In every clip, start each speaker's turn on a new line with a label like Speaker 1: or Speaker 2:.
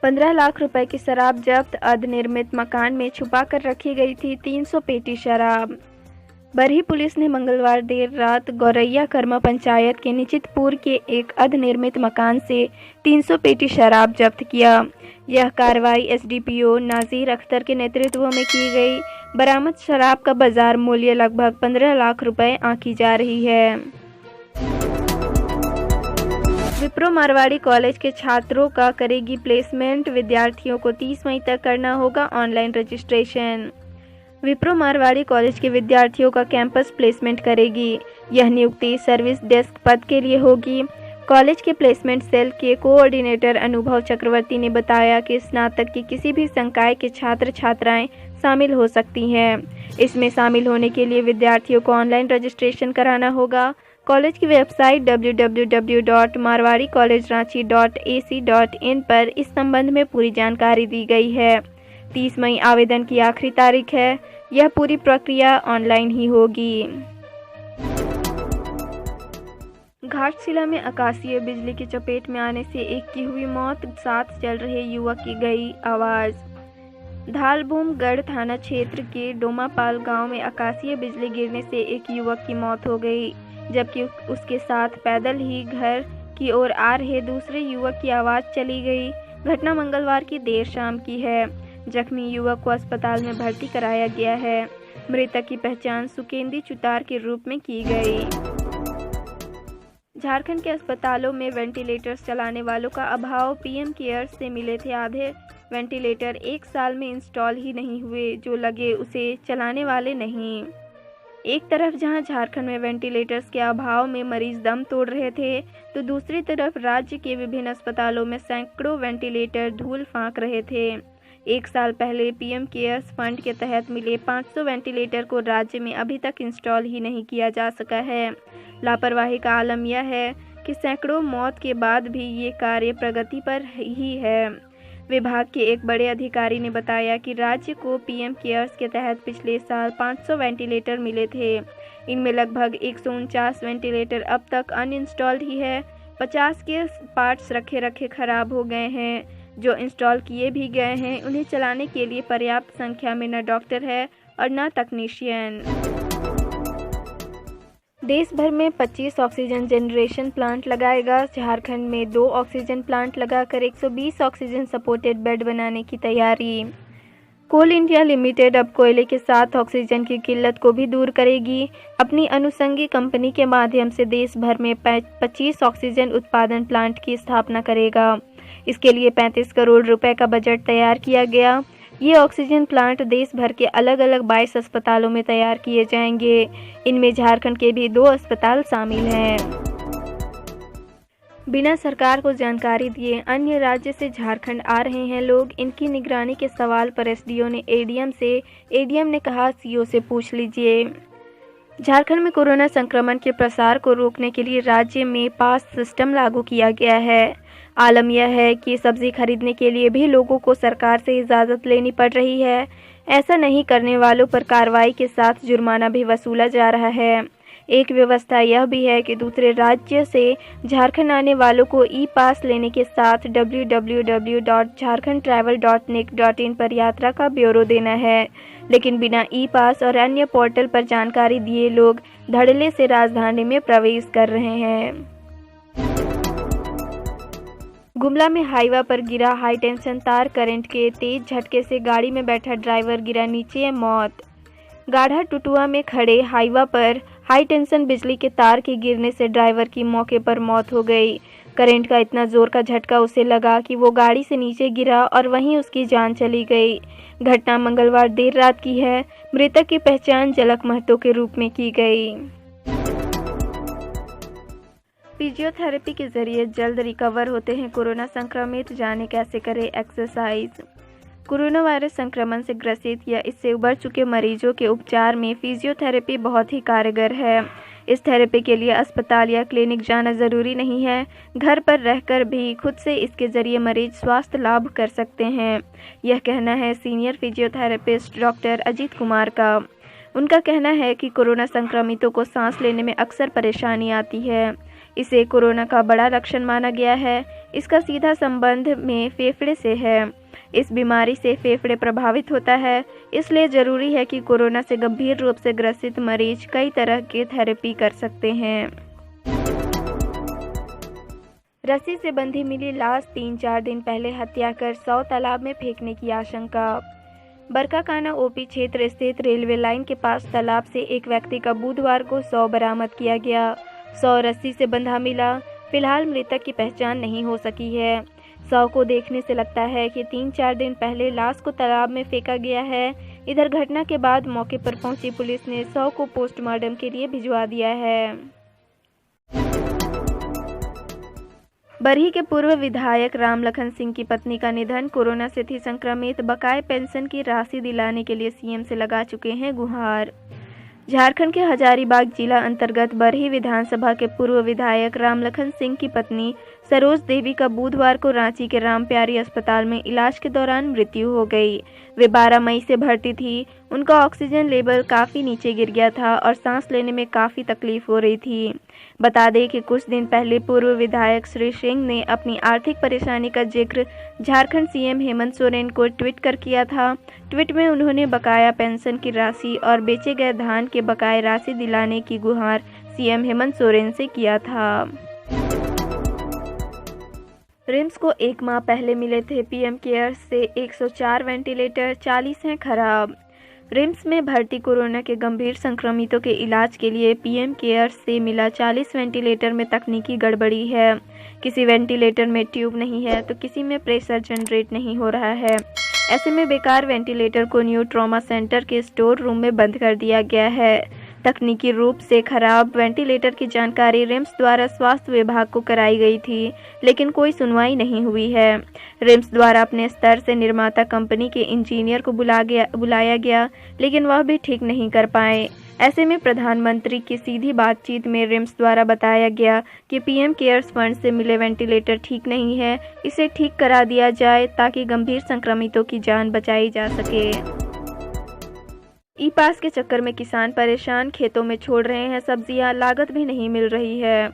Speaker 1: 15 लाख रुपए की शराब जब्त। अर्धनिर्मित मकान में छुपा कर रखी गई थी 300 पेटी शराब। बरही पुलिस ने मंगलवार देर रात गौरैया कर्मा पंचायत के निचितपुर के एक अर्धनिर्मित मकान से 300 पेटी शराब जब्त किया। यह कार्रवाई एसडीपीओ नाजीर अख्तर के नेतृत्व में की गई। बरामद शराब का बाजार मूल्य लगभग 15 लाख रुपए आंकी जा रही है। विप्रो मारवाड़ी कॉलेज के छात्रों का करेगी प्लेसमेंट। विद्यार्थियों को 30 मई तक करना होगा online registration. Wipro Marwari college के विद्यार्थियों का कैंपस प्लेसमेंट करेगी। यह नियुक्ति सर्विस डेस्क पद के लिए होगी। कॉलेज के प्लेसमेंट सेल के कोऑर्डिनेटर अनुभव चक्रवर्ती ने बताया कि स्नातक की किसी भी संकाय के छात्र छात्राएं शामिल हो सकती हैं। इसमें शामिल होने के लिए विद्यार्थियों को ऑनलाइन रजिस्ट्रेशन कराना होगा। कॉलेज की वेबसाइट www.marwadicollegeranchi.ac.in पर इस संबंध में पूरी जानकारी दी गई है। 30 मई आवेदन की आखिरी तारीख है। यह पूरी प्रक्रिया ऑनलाइन ही होगी। घाटशिला में आकाशीय बिजली की चपेट में आने से एक की हुई मौत, 7 चल रहे युवक की गई आवाज। धालभूमगढ़ थाना क्षेत्र के डोमापाल गांव में आकाशीय बिजली गिरने से एक युवक की मौत हो गई, जबकि उसके साथ पैदल ही घर की ओर आ रहे दूसरे युवक की आवाज चली गई। घटना मंगलवार की देर शाम की है। जख्मी युवक को अस्पताल में भर्ती कराया गया है। मृतक की पहचान सुकेंदी चुतार के रूप में की गई। झारखंड के अस्पतालों में वेंटिलेटर्स चलाने वालों का अभाव। पीएम केयर्स से मिले थे आधे वेंटिलेटर, 1 साल में इंस्टॉल ही नहीं हुए। जो लगे उसे चलाने वाले नहीं। एक तरफ जहां झारखंड में वेंटिलेटर्स के अभाव में मरीज दम तोड़ रहे थे, तो दूसरी तरफ राज्य के विभिन्न अस्पतालों में सैकड़ों वेंटिलेटर धूल फांक रहे थे। 1 साल पहले पीएम केयर्स फंड के तहत मिले 500 वेंटिलेटर को राज्य में अभी तक इंस्टॉल ही नहीं किया जा सका है। लापरवाही का आलम यह है कि सैकड़ों मौत के बाद भी ये कार्य प्रगति पर ही है। विभाग के एक बड़े अधिकारी ने बताया कि राज्य को पीएम केयर्स के तहत पिछले साल 500 वेंटिलेटर मिले थे। इनमें लगभग 149 वेंटिलेटर अब तक अनइंस्टॉल्ड ही है। 50 के पार्ट्स रखे खराब हो गए हैं। जो इंस्टॉल किए भी गए हैं, उन्हें चलाने के लिए पर्याप्त संख्या में न डॉक्टर है और न तकनीशियन। देश भर में 25 ऑक्सीजन जनरेशन प्लांट लगाएगा। झारखंड में 2 ऑक्सीजन प्लांट लगाकर 120 ऑक्सीजन सपोर्टेड बेड बनाने की तैयारी। कोल इंडिया लिमिटेड अब कोयले के साथ ऑक्सीजन की किल्लत को भी दूर करेगी। अपनी अनुषंगी कंपनी के माध्यम से देश भर में 25 ऑक्सीजन उत्पादन प्लांट की स्थापना करेगा। इसके लिए 35 करोड़ रुपए का बजट तैयार किया गया। ये ऑक्सीजन प्लांट देश भर के अलग अलग 22 अस्पतालों में तैयार किए जाएंगे। इनमें झारखंड के भी 2 अस्पताल शामिल हैं। बिना सरकार को जानकारी दिए अन्य राज्य से झारखंड आ रहे हैं लोग। इनकी निगरानी के सवाल पर एसडीओ ने एडीएम ने कहा सीओ से पूछ लीजिए। झारखंड में कोरोना संक्रमण के प्रसार को रोकने के लिए राज्य में पास सिस्टम लागू किया गया है। आलम यह है कि सब्जी खरीदने के लिए भी लोगों को सरकार से इजाज़त लेनी पड़ रही है। ऐसा नहीं करने वालों पर कार्रवाई के साथ जुर्माना भी वसूला जा रहा है। एक व्यवस्था यह भी है कि दूसरे राज्य से झारखंड आने वालों को ई पास लेने के साथ www.jharkhandtravel.nic.in पर यात्रा का ब्यौरा देना है। लेकिन बिना ई पास और अन्य पोर्टल पर जानकारी दिए लोग धड़ल्ले से राजधानी में प्रवेश कर रहे हैं। गुमला में हाईवा पर गिरा हाई टेंशन तार। करंट के तेज झटके से गाड़ी में बैठा ड्राइवर गिरा नीचे, मौत। गाढ़ा टुटुआ में खड़े हाईवा पर हाई टेंशन बिजली के तार के गिरने से ड्राइवर की मौके पर मौत हो गई। करंट का इतना जोर का झटका उसे लगा कि वो गाड़ी से नीचे गिरा और वहीं उसकी जान चली गई। घटना मंगलवार देर रात की है। मृतक की पहचान झलक महतो के रूप में की गई। फिजियोथेरेपी के जरिए जल्द रिकवर होते हैं कोरोना संक्रमित, जाने कैसे करें एक्सरसाइज। कोरोना वायरस संक्रमण से ग्रसित या इससे उबर चुके मरीजों के उपचार में फिजियोथेरेपी बहुत ही कारगर है। इस थेरेपी के लिए अस्पताल या क्लिनिक जाना ज़रूरी नहीं है। घर पर रहकर भी खुद से इसके जरिए मरीज स्वास्थ्य लाभ कर सकते हैं। यह कहना है senior physiotherapist doctor Ajit Kumar का। उनका कहना है कि कोरोना संक्रमितों को सांस लेने में अक्सर परेशानी आती है। इसे कोरोना का बड़ा लक्षण माना गया है। इसका सीधा संबंध में फेफड़े से है। इस बीमारी से फेफड़े प्रभावित होता है, इसलिए जरूरी है कि कोरोना से गंभीर रूप से ग्रसित मरीज कई तरह की थेरेपी कर सकते हैं। रस्सी से बंधी मिली लाश 3-4 दिन पहले हत्या कर 100 तालाब में फेंकने की आशंका। बरकाकाना ओपी क्षेत्र स्थित रेलवे लाइन के पास तालाब से एक व्यक्ति का बुधवार को 100 बरामद किया गया। 100 रस्सी से बंधा मिला। फिलहाल मृतक की पहचान नहीं हो सकी है। 100 को देखने से लगता है कि 3-4 दिन पहले लाश को तालाब में फेंका गया है। इधर घटना के बाद मौके पर पहुंची पुलिस ने 100 को पोस्टमार्टम के लिए भिजवा दिया है। बरही के पूर्व विधायक रामलखन सिंह की पत्नी का निधन। कोरोना से थी संक्रमित। बकाये पेंशन की राशि दिलाने के लिए सीएम से लगा चुके हैं गुहार। झारखंड के हजारीबाग जिला अंतर्गत बरही विधानसभा के पूर्व विधायक रामलखन सिंह की पत्नी सरोज देवी का बुधवार को रांची के रामप्यारी अस्पताल में इलाज के दौरान मृत्यु हो गई। वे 12 मई से भर्ती थी। उनका ऑक्सीजन लेवल काफ़ी नीचे गिर गया था और सांस लेने में काफ़ी तकलीफ हो रही थी। बता दें कि कुछ दिन पहले पूर्व विधायक श्री सिंह ने अपनी आर्थिक परेशानी का जिक्र झारखंड सीएम हेमंत सोरेन को ट्वीट कर किया था। ट्वीट में उन्होंने बकाया पेंशन की राशि और बेचे गए धान के बकाया राशि दिलाने की गुहार सीएम हेमंत सोरेन से किया था। रिम्स को 1 माह पहले मिले थे पीएम केयर्स से 104 वेंटिलेटर, 40 हैं खराब। रिम्स में भर्ती कोरोना के गंभीर संक्रमितों के इलाज के लिए पीएम केयर्स से मिला 40 वेंटिलेटर में तकनीकी गड़बड़ी है। किसी वेंटिलेटर में ट्यूब नहीं है तो किसी में प्रेशर जनरेट नहीं हो रहा है। ऐसे में बेकार वेंटिलेटर को न्यू ट्रॉमा सेंटर के स्टोर रूम में बंद कर दिया गया है। तकनीकी रूप से खराब वेंटिलेटर की जानकारी रिम्स द्वारा स्वास्थ्य विभाग को कराई गई थी, लेकिन कोई सुनवाई नहीं हुई है। रिम्स द्वारा अपने स्तर से निर्माता कंपनी के इंजीनियर को बुलाया गया, लेकिन वह भी ठीक नहीं कर पाए। ऐसे में प्रधानमंत्री की सीधी बातचीत में रिम्स द्वारा बताया गया कि पीएम केयर्स फंड से मिले वेंटिलेटर ठीक नहीं है, इसे ठीक करा दिया जाए ताकि गंभीर संक्रमितों की जान बचाई जा सके। ई पास के चक्कर में किसान परेशान, खेतों में छोड़ रहे हैं सब्जियां, लागत भी नहीं मिल रही है।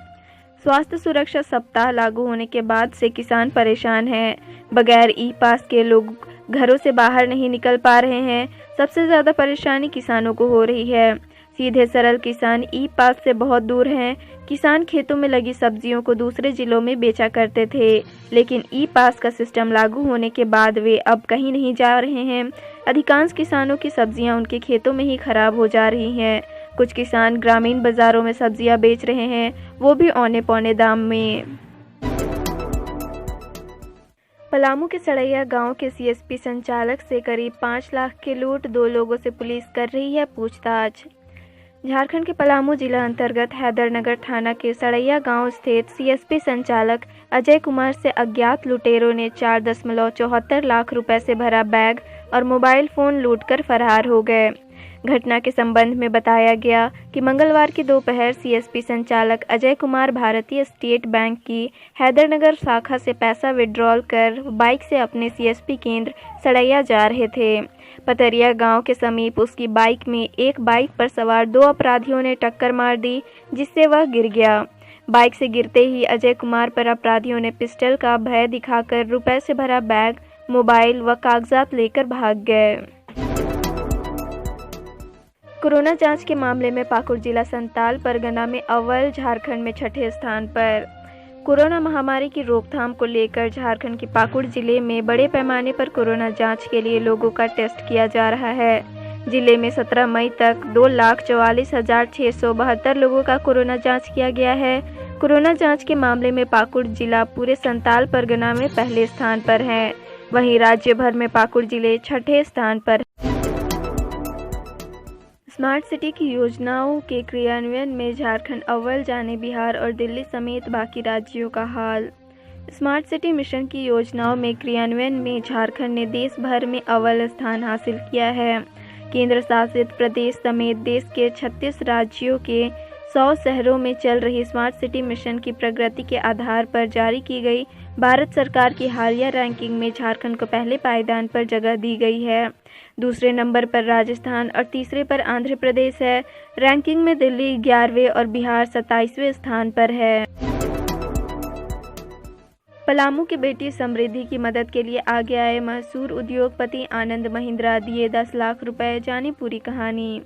Speaker 1: स्वास्थ्य सुरक्षा सप्ताह लागू होने के बाद से किसान परेशान हैं। बगैर ई पास के लोग घरों से बाहर नहीं निकल पा रहे हैं। सबसे ज़्यादा परेशानी किसानों को हो रही है। सीधे सरल किसान ई पास से बहुत दूर हैं। किसान खेतों में लगी सब्जियों को दूसरे जिलों में बेचा करते थे, लेकिन ई पास का सिस्टम लागू होने के बाद वे अब कहीं नहीं जा रहे हैं। अधिकांश किसानों की सब्जियां उनके खेतों में ही खराब हो जा रही हैं। कुछ किसान ग्रामीण बाजारों में सब्जियां बेच रहे हैं, वो भी औने पौने दाम में। पलामू के सड़ैया गांव के सीएसपी संचालक से करीब 5 लाख की लूट, 2 लोगों से पुलिस कर रही है पूछताछ। झारखंड के पलामू जिला अंतर्गत हैदरनगर थाना के सड़ैया गांव स्थित सीएसपी संचालक अजय कुमार से अज्ञात लुटेरों ने 4.74 लाख रुपए से भरा बैग और मोबाइल फ़ोन लूटकर फरार हो गए। घटना के संबंध में बताया गया कि मंगलवार की दोपहर सीएसपी संचालक अजय कुमार भारतीय स्टेट बैंक की हैदरनगर शाखा से पैसा विड्रॉल कर बाइक से अपने सीएसपी केंद्र सड़ैया जा रहे थे। पतरिया गांव के समीप उसकी बाइक में एक बाइक पर सवार 2 अपराधियों ने टक्कर मार दी, जिससे वह गिर गया। बाइक से गिरते ही अजय कुमार पर अपराधियों ने पिस्टल का भय दिखाकर रुपए से भरा बैग, मोबाइल व कागजात लेकर भाग गए। कोरोना जांच के मामले में पाकुड़ जिला संताल परगना में अव्वल, झारखंड में 6ठे स्थान पर। कोरोना महामारी की रोकथाम को लेकर झारखंड के पाकुड़ जिले में बड़े पैमाने पर कोरोना जांच के लिए लोगों का टेस्ट किया जा रहा है। जिले में 17 मई तक 2,44,672 लोगों का कोरोना जांच किया गया है। कोरोना जांच के मामले में पाकुड़ जिला पूरे संताल परगना में पहले स्थान पर है। वहीं राज्य भर में पाकुड़ जिले 6ठे स्थान पर। स्मार्ट सिटी की योजनाओं के क्रियान्वयन में झारखंड अव्वल, जाने बिहार और दिल्ली समेत बाकी राज्यों का हाल। स्मार्ट सिटी मिशन की योजनाओं में क्रियान्वयन में झारखंड ने देश भर में अव्वल स्थान हासिल किया है। केंद्र शासित प्रदेश समेत देश के 36 राज्यों के 100 शहरों में चल रही स्मार्ट सिटी मिशन की प्रगति के आधार पर जारी की गई भारत सरकार की हालिया रैंकिंग में झारखंड को पहले पायदान पर जगह दी गई है। दूसरे नंबर पर राजस्थान और तीसरे पर आंध्र प्रदेश है। रैंकिंग में दिल्ली 11वें और बिहार 27वें स्थान पर है। पलामू की बेटी समृद्धि की मदद के लिए आगे आए मशहूर उद्योगपति आनंद महिंद्रा, दिए 10 लाख रुपए, जानी पूरी कहानी।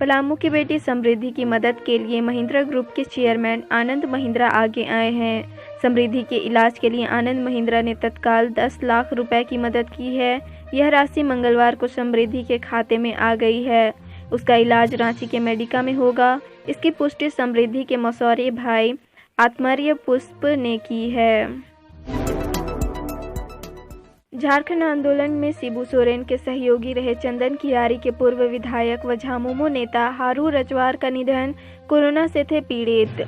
Speaker 1: पलामू की बेटी समृद्धि की मदद के लिए महिंद्रा ग्रुप के चेयरमैन आनंद महिंद्रा आगे आए हैं। समृद्धि के इलाज के लिए आनंद महिंद्रा ने तत्काल 10 लाख रुपए की मदद की है। यह राशि मंगलवार को समृद्धि के खाते में आ गई है। उसका इलाज रांची के मेडिका में होगा। इसकी पुष्टि समृद्धि के मसौरे भाई आत्मर्य पुष्प ने की है। झारखंड आंदोलन में शिबू सोरेन के सहयोगी रहे चंदन कियारी के पूर्व विधायक व झामुमो नेता हारू रजवार का निधन। कोरोना से थे पीड़ित।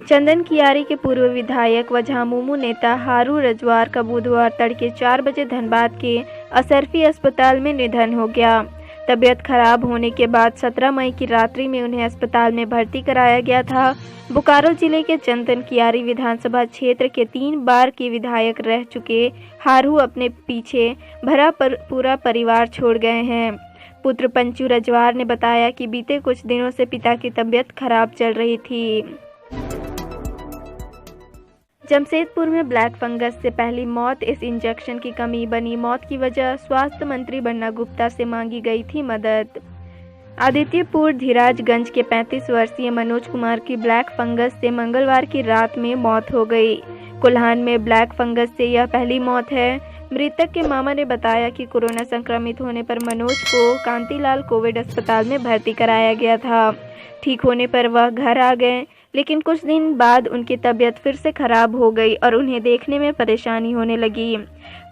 Speaker 1: चंदन कियारी के पूर्व विधायक व झामुमो नेता हारू रजवार का बुधवार तड़के 4 बजे धनबाद के असरफी अस्पताल में निधन हो गया। तबीयत खराब होने के बाद 17 मई की रात्रि में उन्हें अस्पताल में भर्ती कराया गया था। बोकारो जिले के चंदन कियारी विधानसभा क्षेत्र के 3 बार के विधायक रह चुके हारू अपने पीछे भरा पूरा परिवार छोड़ गए हैं। पुत्र पंचू रजवार ने बताया कि बीते कुछ दिनों से पिता की तबीयत खराब चल रही थी। जमशेदपुर में ब्लैक फंगस से पहली मौत, इस इंजेक्शन की कमी बनी मौत की वजह। स्वास्थ्य मंत्री बन्ना गुप्ता से मांगी गई थी मदद। आदित्यपुर धीराजगंज के 35 वर्षीय मनोज कुमार की ब्लैक फंगस से मंगलवार की रात में मौत हो गई। कोल्हान में ब्लैक फंगस से यह पहली मौत है। मृतक के मामा ने बताया कि कोरोना संक्रमित होने पर मनोज को कांतिलाल कोविड अस्पताल में भर्ती कराया गया था। ठीक होने पर वह घर आ गए, लेकिन कुछ दिन बाद उनकी तबीयत फिर से खराब हो गई और उन्हें देखने में परेशानी होने लगी।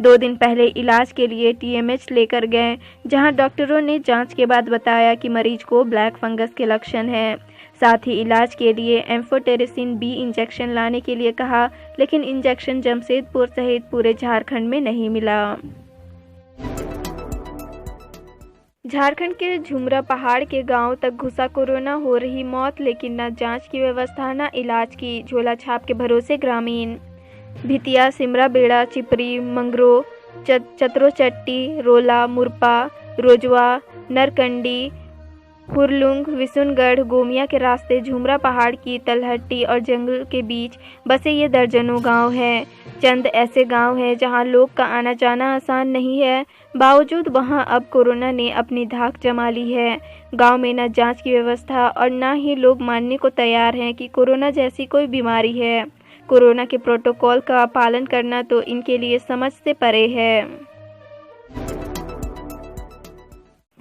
Speaker 1: 2 दिन पहले इलाज के लिए TMH लेकर गए, जहां डॉक्टरों ने जांच के बाद बताया कि मरीज को ब्लैक फंगस के लक्षण हैं। साथ ही इलाज के लिए एम्फोटेरिसिन B इंजेक्शन लाने के लिए कहा, लेकिन इंजेक्शन जमशेदपुर सहित पूरे झारखंड में नहीं मिला। झारखंड के झुमरा पहाड़ के गांव तक घुसा कोरोना, हो रही मौत, लेकिन न जांच की व्यवस्था न इलाज की। झोला छाप के भरोसे ग्रामीण। भितिया, सिमरा बेड़ा, चिपरी, मंगरो, चतरोचट्टी, रोला, मुरपा, रोजवा, नरकंडी, हुरलुंग, विसुनगढ़, गोमिया के रास्ते झुमरा पहाड़ की तलहटी और जंगल के बीच बसे ये दर्जनों गांव हैं। चंद ऐसे गांव हैं जहां लोग का आना जाना आसान नहीं है, बावजूद वहां अब कोरोना ने अपनी धाक जमा ली है। गांव में न जांच की व्यवस्था और न ही लोग मानने को तैयार हैं कि कोरोना जैसी कोई बीमारी है। कोरोना के प्रोटोकॉल का पालन करना तो इनके लिए समझ से परे है।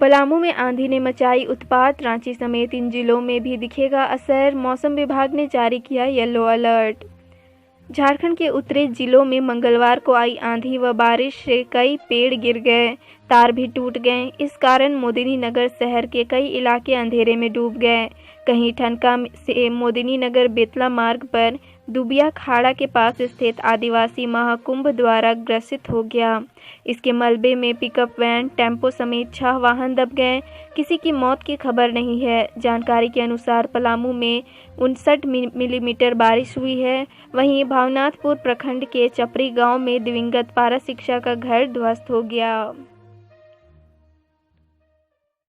Speaker 1: पलामू में आंधी ने मचाई उत्पात, रांची समेत इन जिलों में भी दिखेगा असर। मौसम विभाग ने जारी किया येलो अलर्ट। झारखंड के उत्तरी जिलों में मंगलवार को आई आंधी व बारिश से कई पेड़ गिर गए, तार भी टूट गए। इस कारण मोदिनी नगर शहर के कई इलाके अंधेरे में डूब गए। कहीं ठनका से मोदिनी नगर बेतला मार्ग पर दुबिया खाड़ा के पास स्थित आदिवासी महाकुंभ द्वारा ग्रसित हो गया। इसके मलबे में पिकअप वैन, टेम्पो समेत 6 वाहन दब गए। किसी की मौत की खबर नहीं है। जानकारी के अनुसार पलामू में 59 मिलीमीटर बारिश हुई है। वहीं भावनाथपुर प्रखंड के चपरी गांव में दिवंगत पारा शिक्षा का घर ध्वस्त हो गया।